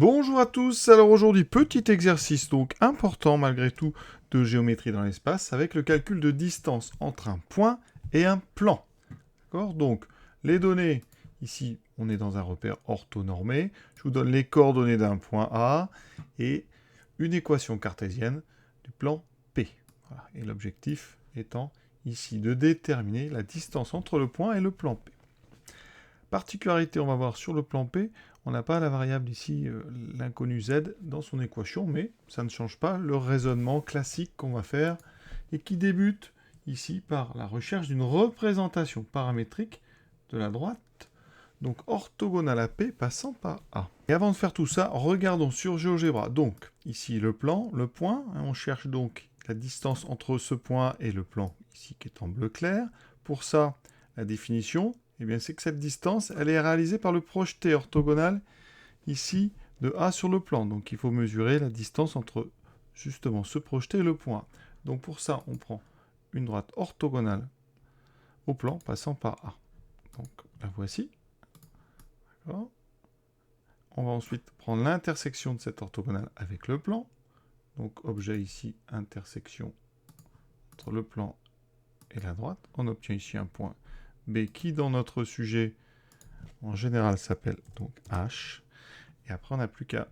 Bonjour à tous, alors aujourd'hui petit exercice donc important malgré tout de géométrie dans l'espace avec le calcul de distance entre un point et un plan. D'accord? Donc les données, ici on est dans un repère orthonormé, je vous donne les coordonnées d'un point A et une équation cartésienne du plan P. Voilà. Et l'objectif étant ici de déterminer la distance entre le point et le plan P. Particularité, on va voir sur le plan P, on n'a pas la variable ici, l'inconnu z, dans son équation, mais ça ne change pas le raisonnement classique qu'on va faire et qui débute ici par la recherche d'une représentation paramétrique de la droite, donc orthogonale à P passant par A. Et avant de faire tout ça, regardons sur GeoGebra. Donc, ici le plan, le point, hein, on cherche donc la distance entre ce point et le plan, ici qui est en bleu clair. Pour ça, la définition, eh bien, c'est que cette distance, elle est réalisée par le projeté orthogonal, ici, de A sur le plan. Donc, il faut mesurer la distance entre, justement, ce projeté et le point. Donc, pour ça, on prend une droite orthogonale au plan passant par A. Donc, la voici. D'accord. On va ensuite prendre l'intersection de cette orthogonale avec le plan. Donc, objet ici, intersection entre le plan et la droite. On obtient ici un point B qui, dans notre sujet, en général, s'appelle donc H. Et après, on n'a plus qu'à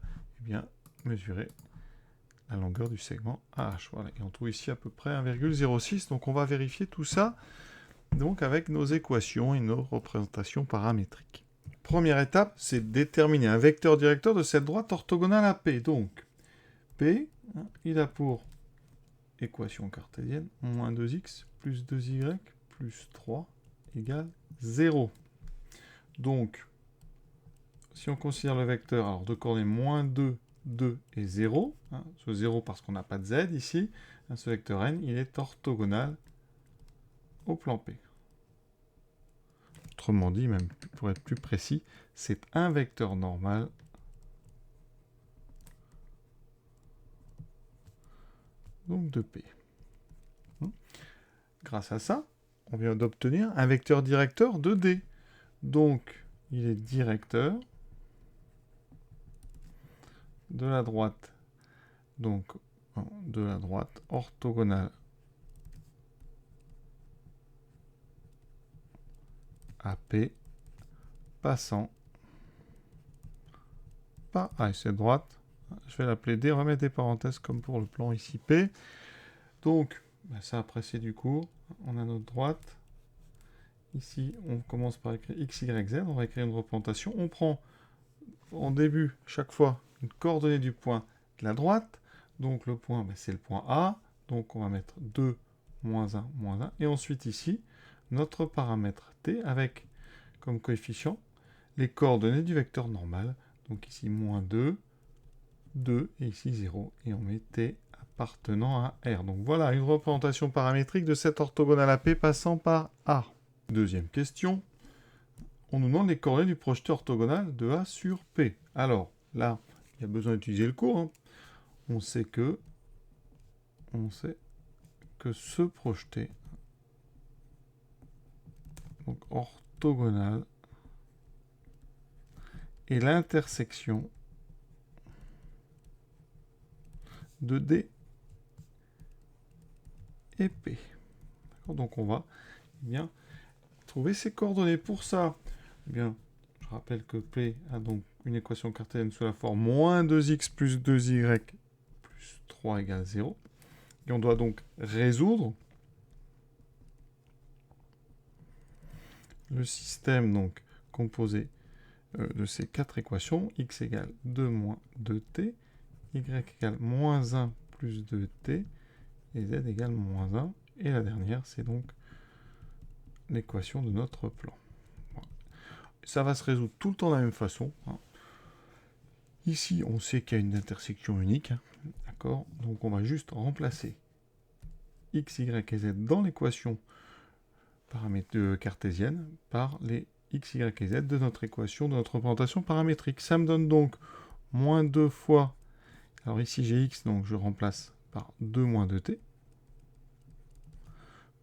mesurer la longueur du segment AH. Voilà. Et on trouve ici à peu près 1,06. Donc, on va vérifier tout ça donc, avec nos équations et nos représentations paramétriques. Première étape, c'est de déterminer un vecteur directeur de cette droite orthogonale à P. Donc, P, il a pour équation cartésienne, moins 2x plus 2y plus 3 égale 0. Donc, si on considère le vecteur alors de coordonnées moins 2, 2 et 0, ce 0 parce qu'on n'a pas de z ici, ce vecteur n, il est orthogonal au plan P. Autrement dit, même pour être plus précis, c'est un vecteur normal donc de P. Grâce à ça, on vient d'obtenir un vecteur directeur de D. Donc, il est directeur de la droite, donc de la droite orthogonale à P, passant par A. Et cette droite, je vais l'appeler D, on va mettre des parenthèses comme pour le plan ici P. Donc, ça après c'est du cours, on a notre droite. Ici, on commence par écrire x, y, z, on va écrire une représentation. On prend en début, chaque fois, une coordonnée du point de la droite. Donc le point, c'est le point A. Donc on va mettre 2, moins 1, moins 1. Et ensuite ici, notre paramètre t avec comme coefficient les coordonnées du vecteur normal. Donc ici, moins 2, 2 et ici 0. Et on met t appartenant à R. Donc voilà une représentation paramétrique de cette orthogonale à P passant par A. Deuxième question. On nous demande les coordonnées du projeté orthogonal de A sur P. Alors, là, il y a besoin d'utiliser le cours. On sait que ce projeté, donc orthogonal, est l'intersection de D et P. Donc on va trouver ces coordonnées. Pour ça, je rappelle que P a donc une équation cartésienne sous la forme moins 2x plus 2y plus 3 égale 0. Et on doit donc résoudre le système donc composé de ces quatre équations. X égale 2 moins 2t, y égale moins 1 plus 2t, et z égale moins 1. Et la dernière, c'est donc l'équation de notre plan. Voilà. Ça va se résoudre tout le temps de la même façon. Ici, on sait qu'il y a une intersection unique. D'accord? Donc on va juste remplacer x, y et z dans l'équation cartésienne par les x, y et z de notre équation, de notre représentation paramétrique. Ça me donne donc moins 2 fois, alors ici j'ai x, donc je remplace par 2 moins 2t,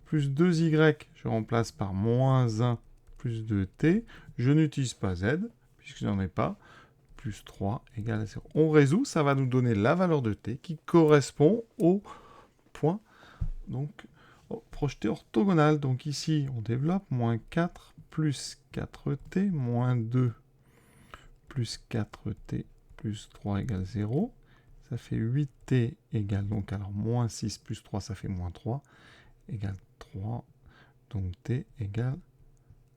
plus 2y, je remplace par moins 1 plus 2t, je n'utilise pas z, puisque je n'en ai pas, plus 3 égale à 0. On résout, ça va nous donner la valeur de t qui correspond au point donc, projeté orthogonal. Donc ici, on développe moins 4 plus 4t moins 2 plus 4t plus 3 égale 0. Ça fait 8t égale, donc alors moins 6 plus 3, ça fait moins 3, égale 3. Donc t égale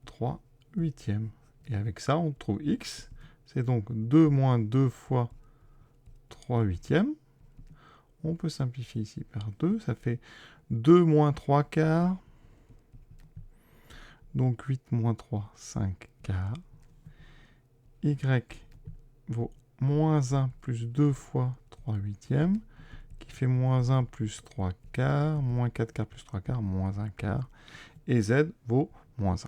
3 huitièmes. Et avec ça, on trouve x. C'est donc 2 moins 2 fois 3 huitièmes. On peut simplifier ici par 2. Ça fait 2 moins 3 quarts. Donc 8 moins 3, 5 quarts. Y vaut moins 1 plus 2 fois 3 huitièmes, qui fait moins 1 plus 3 quarts, moins 4 quarts plus 3 quarts, moins 1 quart. Et z vaut moins 1.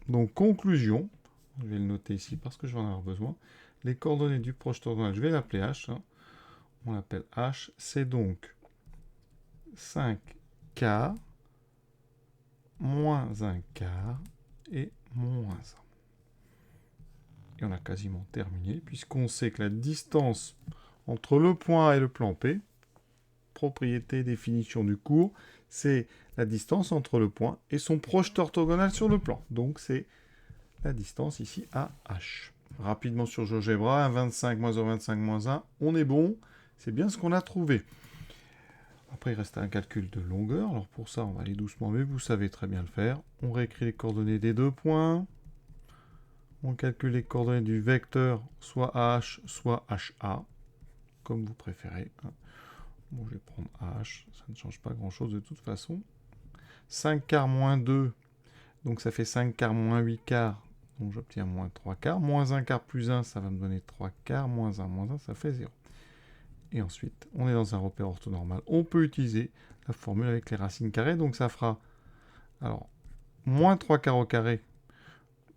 Donc, conclusion, je vais le noter ici parce que je vais en avoir besoin. Les coordonnées du projeté orthogonal, je vais l'appeler h. On l'appelle h. C'est donc 5 quarts, moins 1 quart et moins 1. Et on a quasiment terminé, puisqu'on sait que la distance entre le point A et le plan P, propriété, définition du cours, c'est la distance entre le point et son projeté orthogonal sur le plan. Donc c'est la distance ici à H. Rapidement sur GeoGebra, 1, 25, moins 1, 25, moins 1, on est bon, c'est bien ce qu'on a trouvé. Après, il reste un calcul de longueur. Alors pour ça, on va aller doucement, mais vous savez très bien le faire. On réécrit les coordonnées des deux points. On calcule les coordonnées du vecteur, soit H, soit HA, comme vous préférez. Bon, je vais prendre H, ça ne change pas grand-chose de toute façon. 5 quarts moins 2, donc ça fait 5 quarts moins 8 quarts, donc j'obtiens moins 3 quarts. Moins 1 quart plus 1, ça va me donner 3 quarts. Moins 1, ça fait 0. Et ensuite, on est dans un repère orthonormal. On peut utiliser la formule avec les racines carrées, donc ça fera, alors, moins 3 quarts au carré.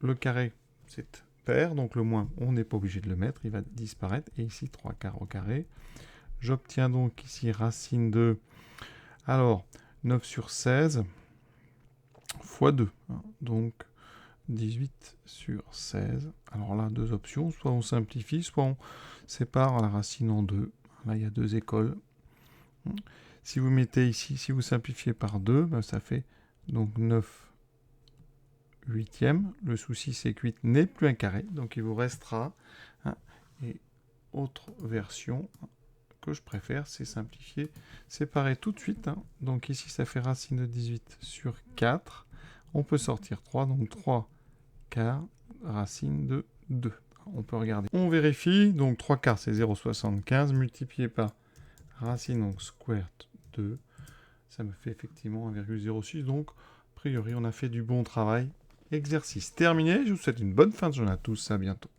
Le carré, c'est pair, donc le moins, on n'est pas obligé de le mettre, il va disparaître. Et ici, 3 quarts au carré. J'obtiens donc ici racine de, alors, 9 sur 16 fois 2. Donc, 18 sur 16. Alors là, deux options. Soit on simplifie, soit on sépare la racine en deux. Là, il y a deux écoles. Si vous mettez ici, si vous simplifiez par 2, ben, ça fait donc 9 huitièmes. Le souci, c'est que 8 n'est plus un carré. Donc, il vous restera. Et autre version que je préfère, c'est simplifier, séparer tout de suite. Donc ici, ça fait racine de 18 sur 4. On peut sortir 3, donc 3 quarts, racine de 2. On peut regarder. On vérifie, donc 3 quarts, c'est 0,75, multiplié par racine, donc square 2. Ça me fait effectivement 1,06, donc a priori, on a fait du bon travail. Exercice terminé, je vous souhaite une bonne fin de journée à tous, à bientôt.